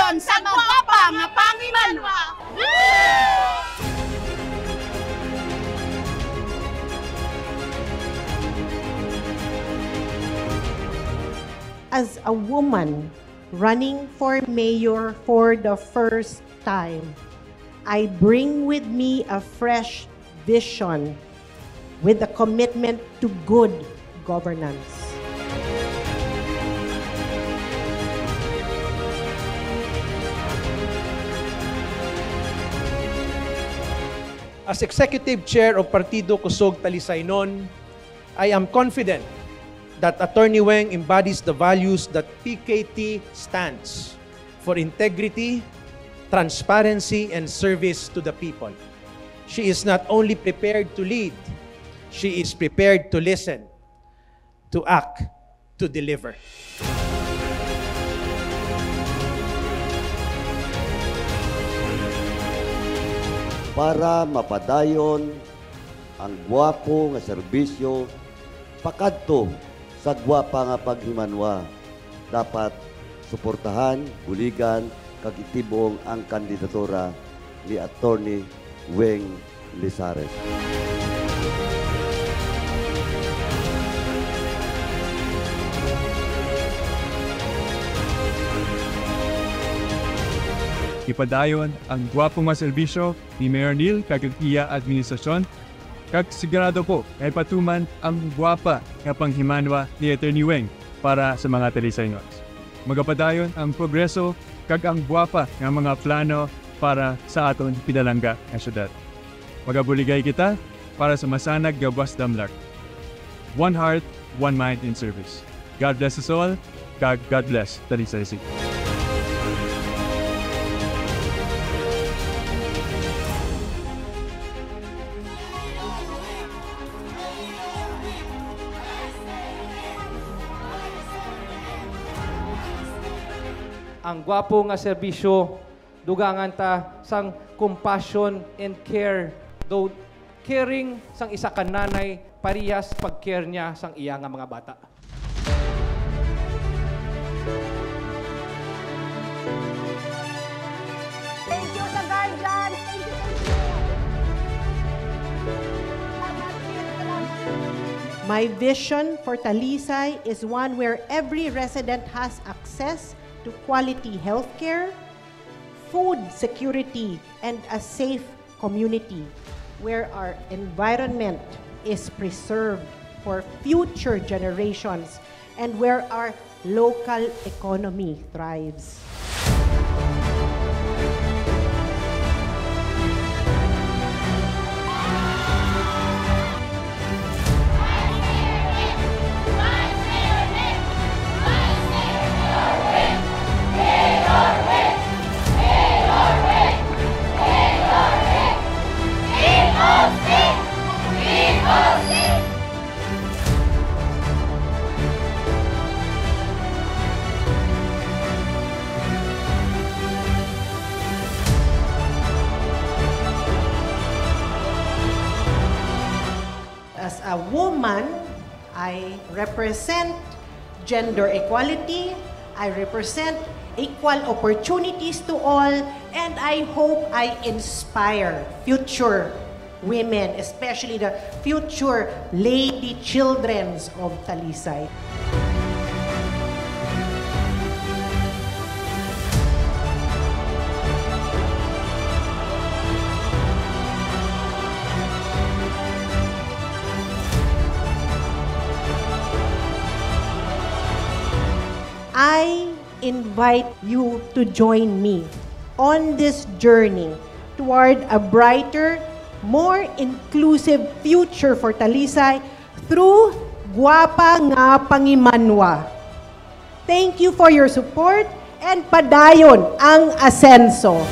padayon sa gwapa nga pangimanwa. As a woman running for mayor for the first time, I bring with me a fresh vision with a commitment to good governance. As Executive Chair of Partido Kusog Talisaynon, I am confident that Attorney Weng embodies the values that PKT stands for: integrity, transparency, and service to the people. She is not only prepared to lead, she is prepared to listen, to act, to deliver. Para mapadayon ang gwapo nga serbisyo pakadto sa gwapa nga paghimanwa, dapat suportahan, buligan, kag itibong ang kandidatura ni Attorney Weng Lizares. Ipadayon ang gwapo nga serbisyo ni Mayor Neil kag iya administrasyon, kag sigurado po ay patuman ang gwapa nga panghimanwa ni Attorney Weng para sa mga Talisaynons. Magapadayon ang progreso kag ang gwapa nga mga plano para sa aton pinalangga nga syudad. Magabuligay kita para sa masanag nga Buwas Damlak. One heart, one mind in service. God bless us all, kag God bless Talisay City. Ang gwapo nga serbisyo, dugangan ta sang compassion and care. Though caring sang isa ka nanay, parehas pag-care niya sang iya nga mga bata. Thank you sa guardian. Thank you. My vision for Talisay is one where every resident has access to quality healthcare, food security, and a safe community where our environment is preserved for future generations and where our local economy thrives. As a woman, I represent gender equality, I represent equal opportunities to all, and I hope I inspire future women, especially the future lady childrens of Talisay. I invite you to join me on this journey toward a brighter, more inclusive future for Talisay through Gwapa nga Pangimanwa. Thank you for your support and padayon ang asenso.